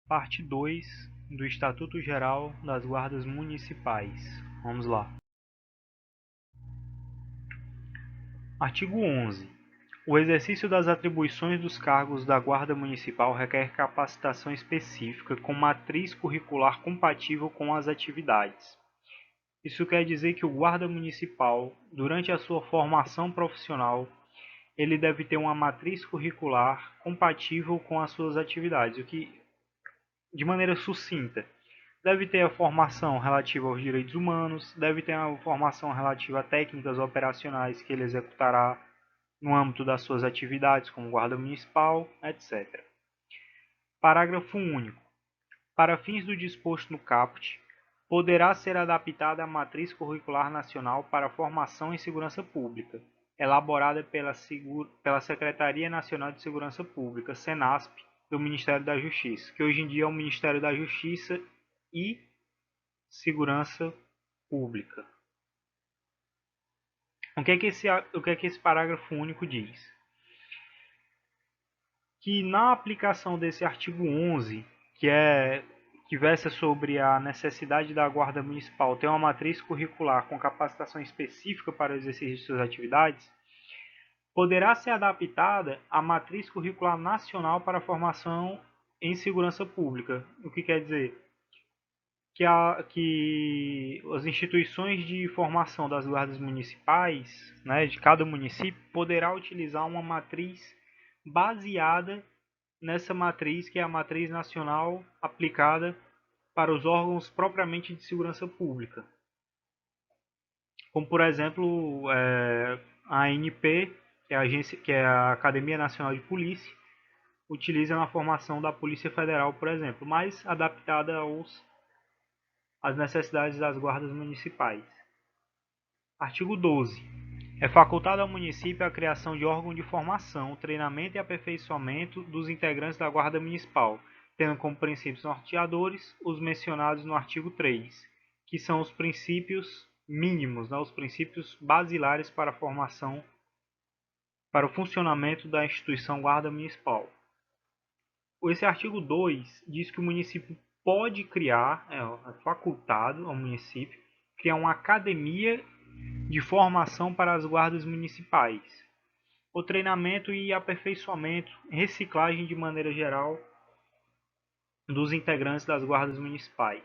Parte 2 do Estatuto Geral das Guardas Municipais. Vamos lá. Artigo 11. O exercício das atribuições dos cargos da Guarda Municipal requer capacitação específica com matriz curricular compatível com as atividades. Isso quer dizer que o guarda municipal, durante a sua formação profissional, ele deve ter uma matriz curricular compatível com as suas atividades, o que, de maneira sucinta, deve ter a formação relativa aos direitos humanos, deve ter a formação relativa a técnicas operacionais que ele executará no âmbito das suas atividades como guarda municipal, etc. Parágrafo único. Para fins do disposto no caput, poderá ser adaptada a matriz curricular nacional para formação em segurança pública, elaborada pela Secretaria Nacional de Segurança Pública, SENASP, do Ministério da Justiça, que hoje em dia é o Ministério da Justiça e Segurança Pública. O que é que esse parágrafo único diz? Que na aplicação desse artigo 11, que versa sobre a necessidade da Guarda Municipal ter uma matriz curricular com capacitação específica para o exercício de suas atividades, poderá ser adaptada a matriz curricular nacional para a formação em segurança pública. O que quer dizer? Que as instituições de formação das guardas municipais, né, de cada município, poderá utilizar uma matriz baseada nessa matriz, que é a matriz nacional aplicada para os órgãos propriamente de segurança pública. Como, por exemplo, a ANP, que é a Academia Nacional de Polícia, utiliza na formação da Polícia Federal, por exemplo, mas adaptada às necessidades das guardas municipais. Artigo 12. É facultado ao município a criação de órgão de formação, treinamento e aperfeiçoamento dos integrantes da Guarda Municipal, tendo como princípios norteadores os mencionados no artigo 3, que são os princípios mínimos, os princípios basilares para a formação, para o funcionamento da instituição Guarda Municipal. Esse artigo 2 diz que o município pode criar, é facultado ao município, criar uma academia de formação para as guardas municipais. O treinamento e aperfeiçoamento, reciclagem de maneira geral dos integrantes das guardas municipais.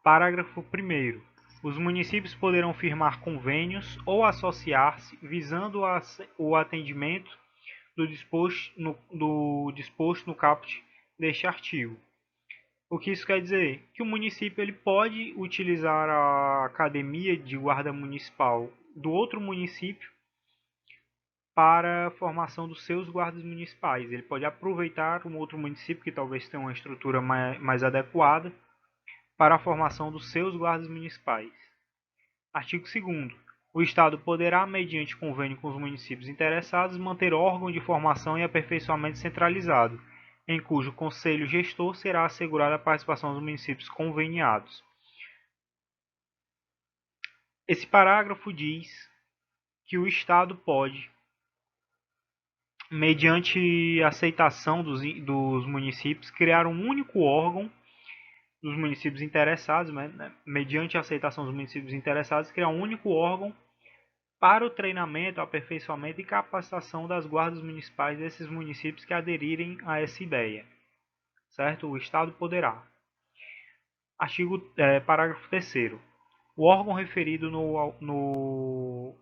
Parágrafo 1º. Os municípios poderão firmar convênios ou associar-se visando o atendimento do disposto no caput deste artigo. O que isso quer dizer? Que o município ele pode utilizar a academia de guarda municipal do outro município para a formação dos seus guardas municipais. Ele pode aproveitar um outro município que talvez tenha uma estrutura mais adequada para a formação dos seus guardas municipais. Artigo 2º. O Estado poderá, mediante convênio com os municípios interessados, manter órgão de formação e aperfeiçoamento centralizado, em cujo conselho gestor será assegurada a participação dos municípios conveniados. Esse parágrafo diz que o Estado pode, mediante aceitação dos municípios, criar um único órgão dos municípios interessados, mediante a aceitação dos municípios interessados, criar um único órgão para o treinamento, aperfeiçoamento e capacitação das guardas municipais desses municípios que aderirem a essa ideia. Certo? O Estado poderá. Parágrafo 3º. O órgão referido no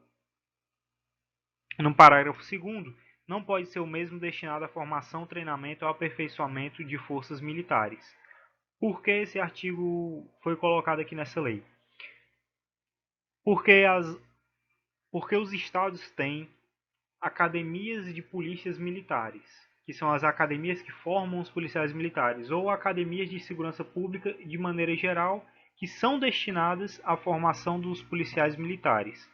parágrafo 2º não pode ser o mesmo destinado à formação, treinamento ou aperfeiçoamento de forças militares. Por que esse artigo foi colocado aqui nessa lei? Porque os estados têm academias de polícias militares, que são as academias que formam os policiais militares, ou academias de segurança pública de maneira geral, que são destinadas à formação dos policiais militares.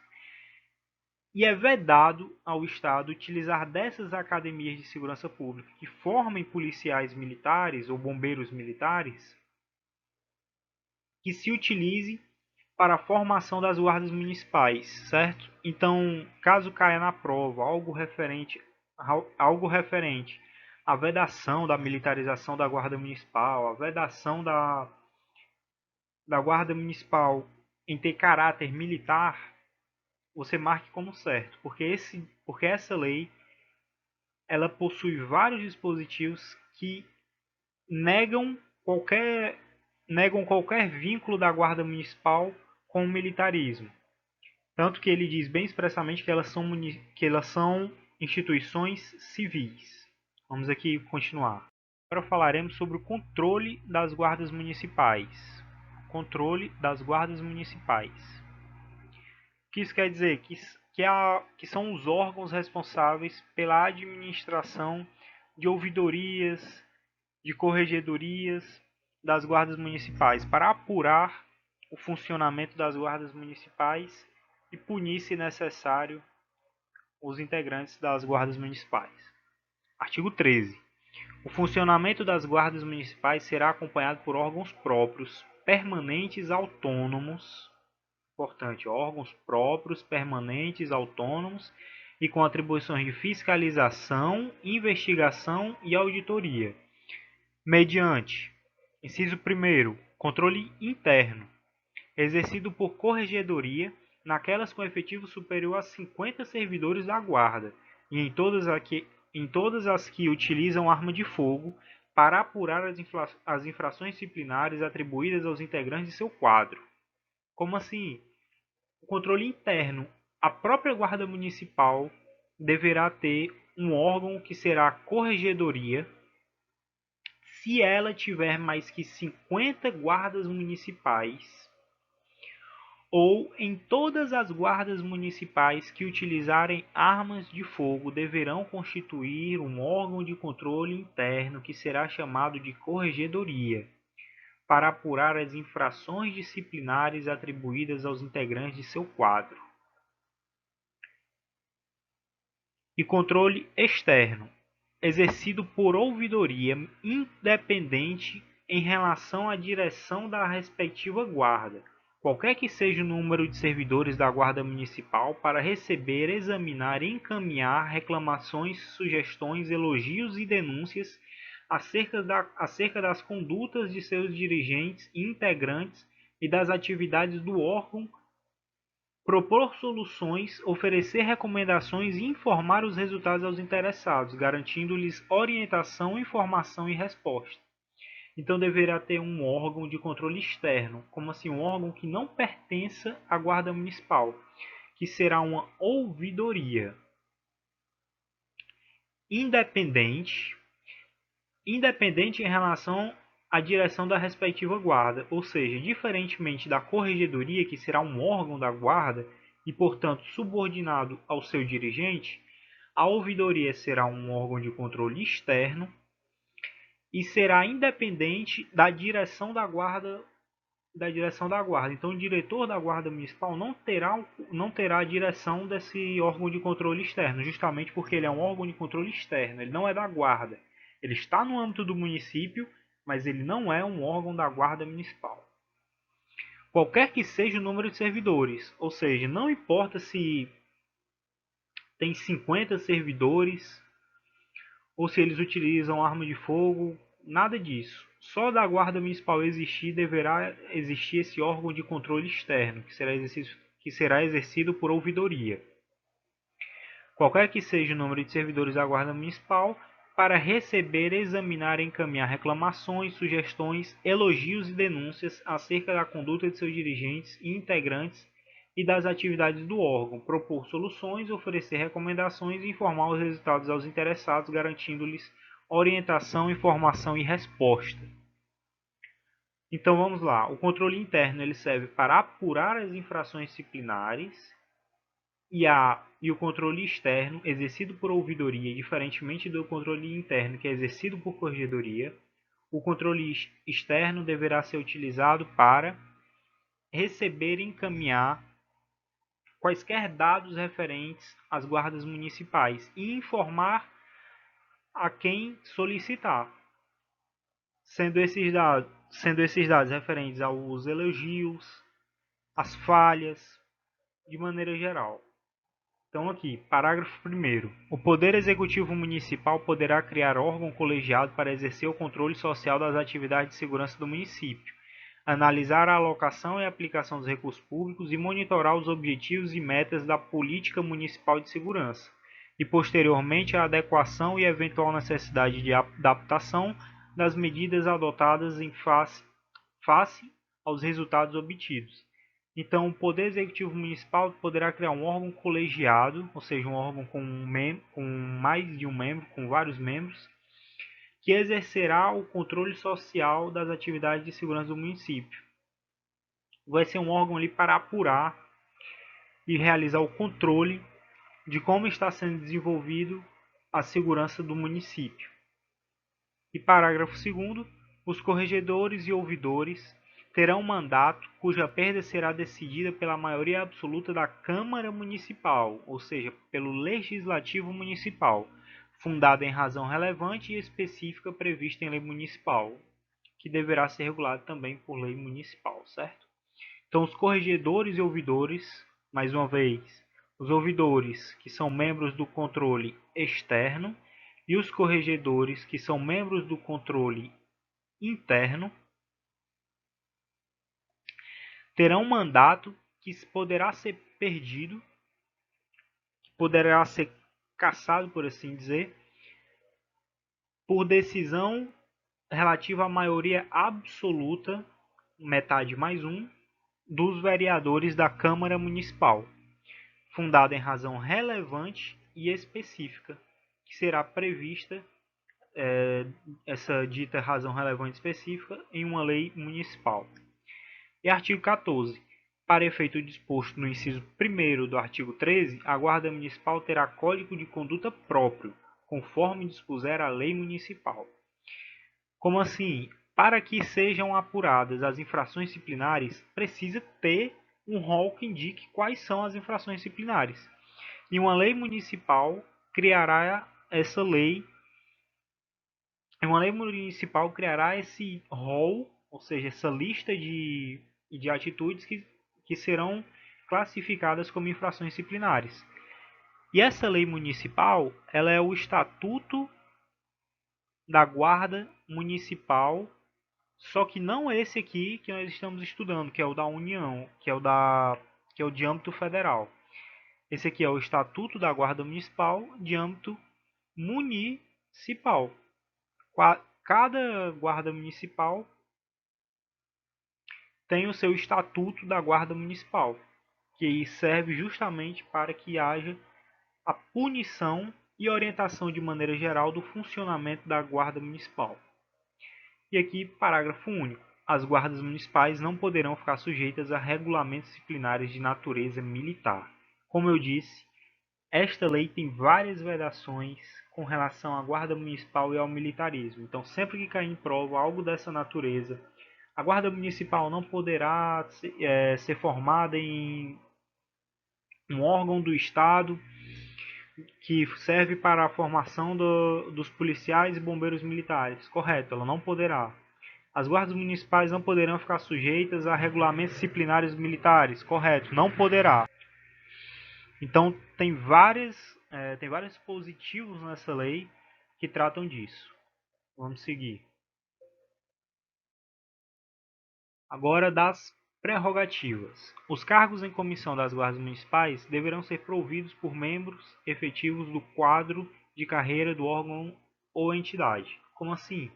E é vedado ao Estado utilizar dessas academias de segurança pública que formem policiais militares ou bombeiros militares, que se utilize para a formação das guardas municipais, certo? Então, caso caia na prova algo referente a vedação da militarização da Guarda Municipal, a vedação da Guarda Municipal em ter caráter militar, você marque como certo, porque essa lei ela possui vários dispositivos que negam qualquer, negam qualquer vínculo da Guarda Municipal com o militarismo. Tanto que ele diz bem expressamente que elas são instituições civis. Vamos aqui continuar. Agora falaremos sobre o controle das guardas municipais. Controle das guardas municipais. O que isso quer dizer? Que são os órgãos responsáveis pela administração de ouvidorias, de corregedorias das guardas municipais, para apurar o funcionamento das guardas municipais e punir, se necessário, os integrantes das guardas municipais. Artigo 13. O funcionamento das guardas municipais será acompanhado por órgãos próprios, permanentes, autônomos. Importante, órgãos próprios, permanentes, autônomos e com atribuições de fiscalização, investigação e auditoria. Mediante: inciso 1º, controle interno, exercido por corregedoria naquelas com efetivo superior a 50 servidores da guarda e em todas as que utilizam arma de fogo para apurar as infrações disciplinares atribuídas aos integrantes de seu quadro. Como assim? O controle interno. A própria guarda municipal deverá ter um órgão que será a corregedoria. Se ela tiver mais que 50 guardas municipais, ou em todas as guardas municipais que utilizarem armas de fogo, deverão constituir um órgão de controle interno que será chamado de corregedoria, para apurar as infrações disciplinares atribuídas aos integrantes de seu quadro. E controle externo, exercido por ouvidoria independente em relação à direção da respectiva guarda, qualquer que seja o número de servidores da guarda municipal, para receber, examinar e encaminhar reclamações, sugestões, elogios e denúncias acerca das condutas de seus dirigentes e integrantes e das atividades do órgão, propor soluções, oferecer recomendações e informar os resultados aos interessados, garantindo-lhes orientação, informação e resposta. Então deverá ter um órgão de controle externo, como assim, um órgão que não pertença à Guarda Municipal, que será uma ouvidoria independente em relação à direção da respectiva guarda, ou seja, diferentemente da corregedoria, que será um órgão da guarda e, portanto, subordinado ao seu dirigente, a ouvidoria será um órgão de controle externo e será independente da direção da guarda. Então, o diretor da guarda municipal não terá a direção desse órgão de controle externo, justamente porque ele é um órgão de controle externo, ele não é da guarda. Ele está no âmbito do município, mas ele não é um órgão da guarda municipal. Qualquer que seja o número de servidores, ou seja, não importa se tem 50 servidores ou se eles utilizam arma de fogo, nada disso. Só da guarda municipal existir, deverá existir esse órgão de controle externo, que será exercido por ouvidoria. Qualquer que seja o número de servidores da guarda municipal, para receber, examinar e encaminhar reclamações, sugestões, elogios e denúncias acerca da conduta de seus dirigentes e integrantes e das atividades do órgão, propor soluções, oferecer recomendações e informar os resultados aos interessados, garantindo-lhes orientação, informação e resposta. Então vamos lá. O controle interno ele serve para apurar as infrações disciplinares e o controle externo, exercido por ouvidoria, diferentemente do controle interno, que é exercido por corregedoria. O controle externo deverá ser utilizado para receber e encaminhar quaisquer dados referentes às guardas municipais e informar a quem solicitar, sendo esses dados referentes aos elogios, às falhas, de maneira geral. Então aqui, parágrafo 1º. O Poder Executivo Municipal poderá criar órgão colegiado para exercer o controle social das atividades de segurança do município, analisar a alocação e aplicação dos recursos públicos e monitorar os objetivos e metas da política municipal de segurança, e posteriormente a adequação e eventual necessidade de adaptação das medidas adotadas em face aos resultados obtidos. Então, o Poder Executivo Municipal poderá criar um órgão colegiado, ou seja, um órgão com mais de um membro, com vários membros, que exercerá o controle social das atividades de segurança do município. Vai ser um órgão ali para apurar e realizar o controle de como está sendo desenvolvido a segurança do município. E parágrafo 2º, os corregedores e ouvidores terão mandato cuja perda será decidida pela maioria absoluta da Câmara Municipal, ou seja, pelo Legislativo Municipal, fundada em razão relevante e específica prevista em lei municipal, que deverá ser regulada também por lei municipal, certo? Então, os corregedores e ouvidores, mais uma vez, os ouvidores que são membros do controle externo e os corregedores que são membros do controle interno terão mandato que poderá ser perdido, poderá ser cassado, por assim dizer, por decisão relativa à maioria absoluta, metade mais um, dos vereadores da Câmara Municipal, fundada em razão relevante e específica, que será prevista essa dita razão relevante específica em uma lei municipal. E artigo 14. Para efeito disposto no inciso 1º do artigo 13, a Guarda Municipal terá código de conduta próprio, conforme dispuser a lei municipal. Como assim? Para que sejam apuradas as infrações disciplinares, precisa ter um rol que indique quais são as infrações disciplinares. E uma lei municipal criará essa lei. Uma lei municipal criará esse rol, ou seja, essa lista de atitudes que serão classificadas como infrações disciplinares. E essa lei municipal, ela é o estatuto da Guarda Municipal, só que não esse aqui que nós estamos estudando, que é o da União, que é o de âmbito federal. Esse aqui é o Estatuto da Guarda Municipal de âmbito municipal. Cada guarda municipal tem o seu Estatuto da Guarda Municipal, que serve justamente para que haja a punição e orientação de maneira geral do funcionamento da Guarda Municipal. E aqui, parágrafo único. As guardas municipais não poderão ficar sujeitas a regulamentos disciplinares de natureza militar. Como eu disse, esta lei tem várias vedações com relação à guarda municipal e ao militarismo. Então, sempre que cair em prova algo dessa natureza, a guarda municipal não poderá ser formada em um órgão do Estado que serve para a formação dos policiais e bombeiros militares. Correto, ela não poderá. As guardas municipais não poderão ficar sujeitas a regulamentos disciplinares militares. Correto, não poderá. Então, tem vários dispositivos nessa lei que tratam disso. Vamos seguir. Agora, das prerrogativas. Os cargos em comissão das guardas municipais deverão ser providos por membros efetivos do quadro de carreira do órgão ou entidade. Como assim?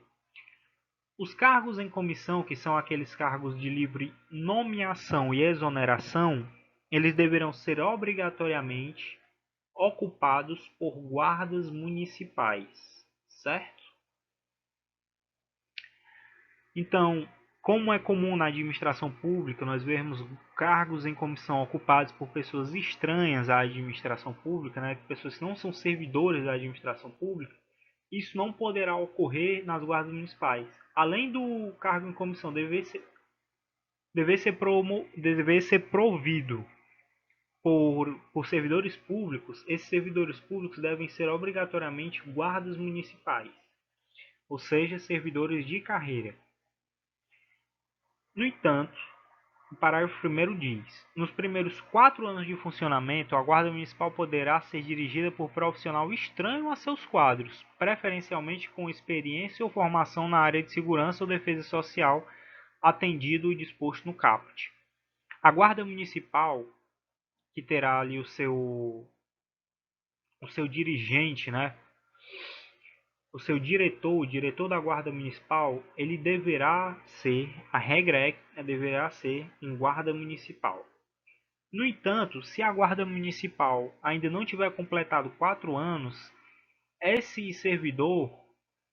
Os cargos em comissão, que são aqueles cargos de livre nomeação e exoneração, eles deverão ser obrigatoriamente ocupados por guardas municipais, certo? Então, como é comum na administração pública, nós vemos cargos em comissão ocupados por pessoas estranhas à administração pública, né? Pessoas que não são servidores da administração pública, isso não poderá ocorrer nas guardas municipais. Além do cargo em comissão dever ser provido por servidores públicos, esses servidores públicos devem ser obrigatoriamente guardas municipais, ou seja, servidores de carreira. No entanto, O parágrafo 1º diz: nos primeiros 4 anos de funcionamento, a Guarda Municipal poderá ser dirigida por profissional estranho a seus quadros, preferencialmente com experiência ou formação na área de segurança ou defesa social, atendido e disposto no caput. A Guarda Municipal, que terá ali o seu dirigente, né? O seu diretor, o diretor da Guarda Municipal, ele deverá ser, a regra deverá ser em Guarda Municipal. No entanto, se a Guarda Municipal ainda não tiver completado 4 anos, esse servidor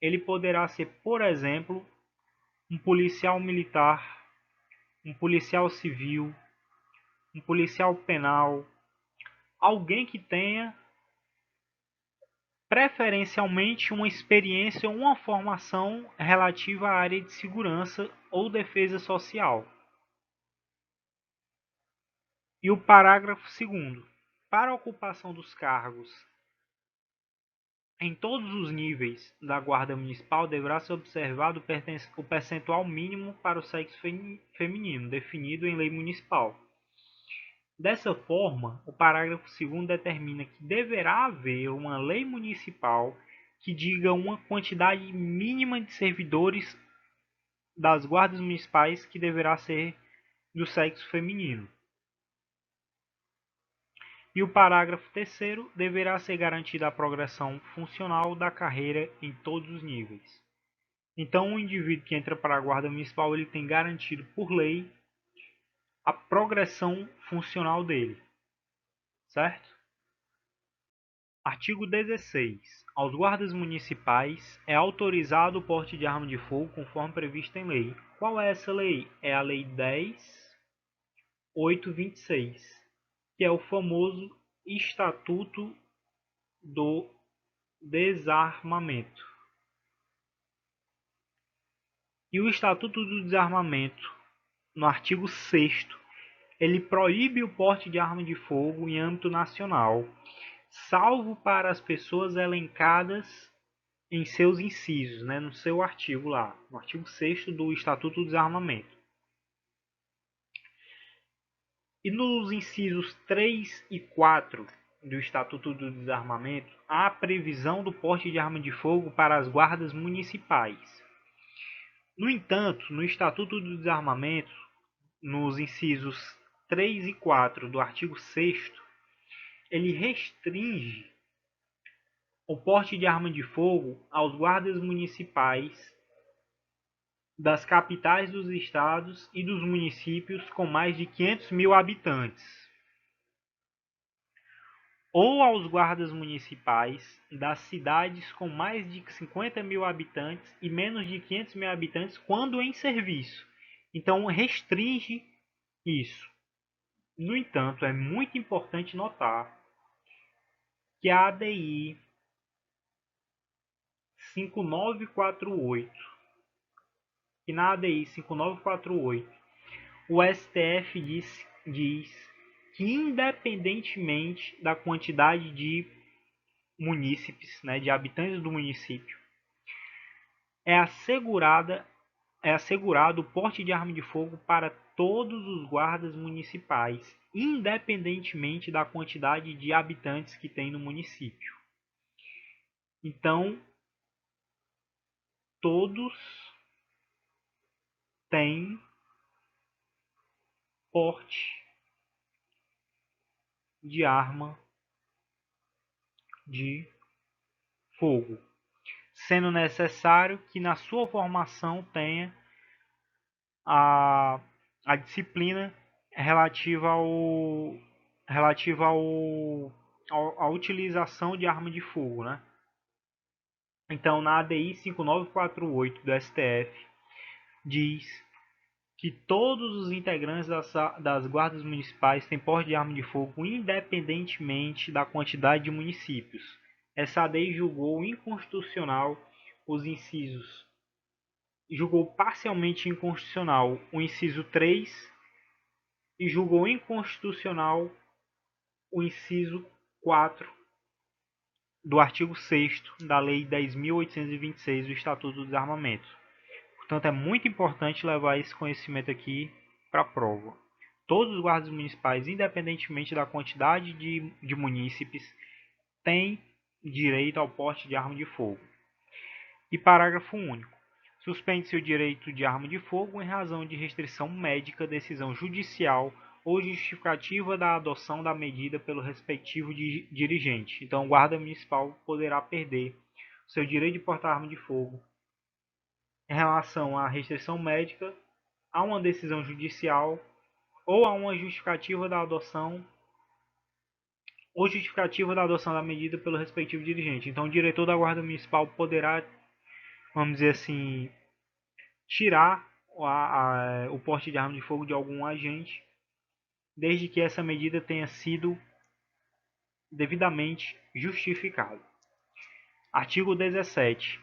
ele poderá ser, por exemplo, um policial militar, um policial civil, um policial penal, alguém que tenha preferencialmente uma experiência ou uma formação relativa à área de segurança ou defesa social. E o parágrafo 2º. Para a ocupação dos cargos em todos os níveis da Guarda Municipal, deverá ser observado o percentual mínimo para o sexo feminino, definido em lei municipal. Dessa forma, o parágrafo 2º determina que deverá haver uma lei municipal que diga uma quantidade mínima de servidores das guardas municipais que deverá ser do sexo feminino. E o parágrafo 3º deverá ser garantida a progressão funcional da carreira em todos os níveis. Então, o indivíduo que entra para a Guarda Municipal ele tem garantido por lei a progressão funcional dele, certo? Artigo 16. Aos guardas municipais é autorizado o porte de arma de fogo conforme previsto em lei. Qual é essa lei? É a Lei 10.826, que é o famoso Estatuto do Desarmamento. E o Estatuto do Desarmamento, no artigo 6º, ele proíbe o porte de arma de fogo em âmbito nacional, salvo para as pessoas elencadas em seus incisos, né, no seu artigo lá, no artigo 6º do Estatuto do Desarmamento. E nos incisos 3 e 4 do Estatuto do Desarmamento, há a previsão do porte de arma de fogo para as guardas municipais. No entanto, no Estatuto do Desarmamento, nos incisos 3 e 4 do artigo 6º, ele restringe o porte de arma de fogo aos guardas municipais das capitais dos estados e dos municípios com mais de 500 mil habitantes, ou aos guardas municipais das cidades com mais de 50 mil habitantes e menos de 500 mil habitantes quando em serviço. Então, restringe isso. No entanto, é muito importante notar que a ADI 5948, que na ADI 5948, o STF diz que, independentemente da quantidade de munícipes, né, de habitantes do município, é assegurado o porte de arma de fogo para todos os guardas municipais, independentemente da quantidade de habitantes que tem no município. Então, todos têm porte de arma de fogo, sendo necessário que na sua formação tenha a disciplina relativa à utilização de arma de fogo, né? Então, na ADI 5948 do STF, diz que todos os integrantes das guardas municipais têm porte de arma de fogo, independentemente da quantidade de municípios. Essa ADI julgou inconstitucional os incisos, julgou parcialmente inconstitucional o inciso 3 e julgou inconstitucional o inciso 4 do artigo 6º da Lei 10.826 do Estatuto do Desarmamento. Portanto, é muito importante levar esse conhecimento aqui para a prova. Todos os guardas municipais, independentemente da quantidade de munícipes, têm direito ao porte de arma de fogo. E parágrafo único. Suspende-se o direito de arma de fogo em razão de restrição médica, decisão judicial ou justificativa da adoção da medida pelo respectivo dirigente. Então, o guarda municipal poderá perder o seu direito de portar arma de fogo em relação à restrição médica, a uma decisão judicial ou a uma justificativa da adoção da medida pelo respectivo dirigente. Então, o diretor da guarda municipal poderá, vamos dizer assim, tirar o porte de arma de fogo de algum agente, desde que essa medida tenha sido devidamente justificada. Artigo 17.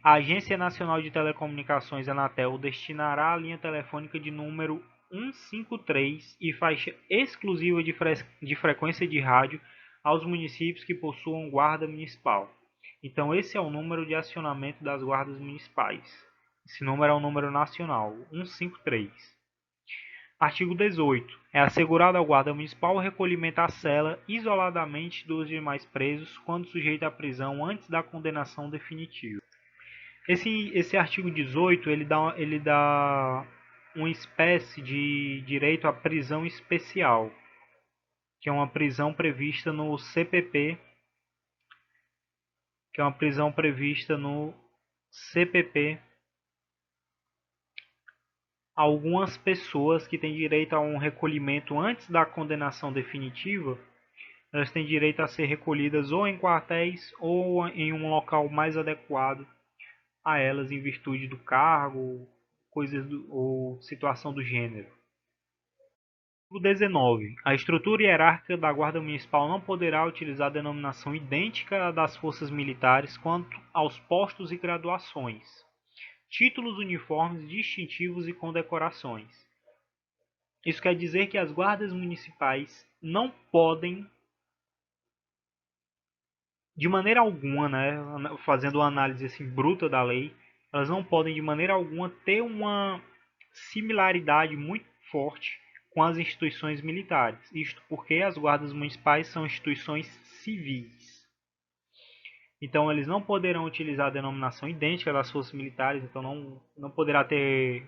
A Agência Nacional de Telecomunicações, Anatel, destinará a linha telefônica de número 153 e faixa exclusiva de frequência de rádio aos municípios que possuam guarda municipal. Então, esse é o número de acionamento das guardas municipais. Esse número é um número nacional, 153. Artigo 18. É assegurado ao guarda municipal o recolhimento à cela isoladamente dos demais presos quando sujeito à prisão antes da condenação definitiva. Esse artigo 18 ele dá uma espécie de direito à prisão especial, que é uma prisão prevista no CPP, Algumas pessoas que têm direito a um recolhimento antes da condenação definitiva, elas têm direito a ser recolhidas ou em quartéis ou em um local mais adequado a elas em virtude do cargo, ou situação do gênero. Artigo 19. A estrutura hierárquica da Guarda Municipal não poderá utilizar a denominação idêntica à das forças militares quanto aos postos e graduações, títulos, uniformes, distintivos e condecorações. Isso quer dizer que as guardas municipais não podem, de maneira alguma, fazendo uma análise assim, bruta da lei, elas não podem de maneira alguma ter uma similaridade muito forte com as instituições militares. Isto porque as guardas municipais são instituições civis. Então, eles não poderão utilizar a denominação idêntica das forças militares, então não poderá ter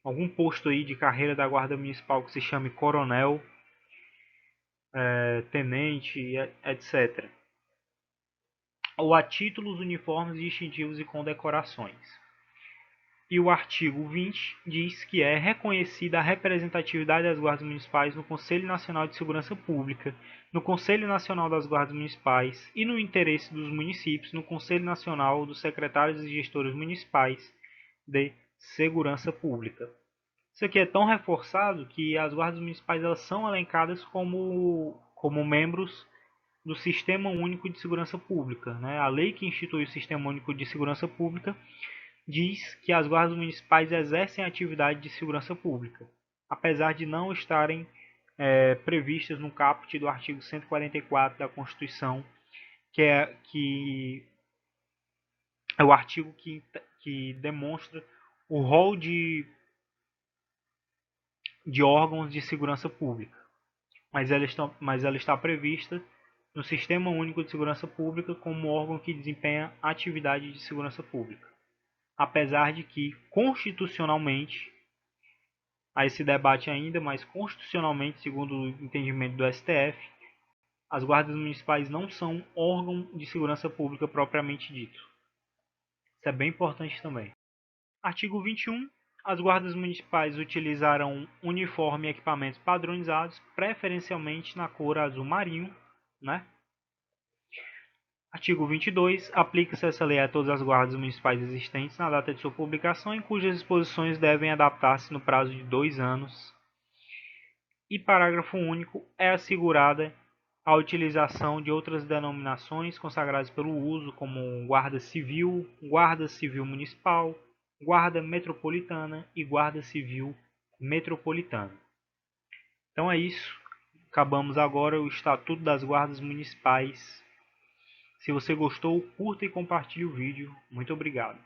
algum posto aí de carreira da guarda municipal que se chame coronel, tenente, etc. Ou a títulos, uniformes, distintivos e condecorações. E o artigo 20 diz que é reconhecida a representatividade das guardas municipais no Conselho Nacional de Segurança Pública, no Conselho Nacional das Guardas Municipais e no interesse dos municípios no Conselho Nacional dos Secretários e Gestores Municipais de Segurança Pública. Isso aqui é tão reforçado que as guardas municipais elas são elencadas como membros do Sistema Único de Segurança Pública. A lei que institui o Sistema Único de Segurança Pública diz que as guardas municipais exercem atividade de segurança pública, apesar de não estarem previstas no caput do artigo 144 da Constituição, que é o artigo que demonstra o rol de órgãos de segurança pública. Mas ela está prevista no Sistema Único de Segurança Pública como órgão que desempenha atividade de segurança pública. Apesar de que, constitucionalmente, há esse debate ainda, mas constitucionalmente, segundo o entendimento do STF, as guardas municipais não são órgão de segurança pública propriamente dito. Isso é bem importante também. Artigo 21. As guardas municipais utilizarão uniforme e equipamentos padronizados, preferencialmente na cor azul marinho, Artigo 22. Aplica-se essa lei a todas as guardas municipais existentes na data de sua publicação, em cujas disposições devem adaptar-se no prazo de 2 anos. E parágrafo único. É assegurada a utilização de outras denominações consagradas pelo uso, como Guarda Civil Municipal, Guarda Metropolitana e Guarda Civil Metropolitana. Então é isso. Acabamos agora o Estatuto das Guardas Municipais. Se você gostou, curta e compartilhe o vídeo. Muito obrigado.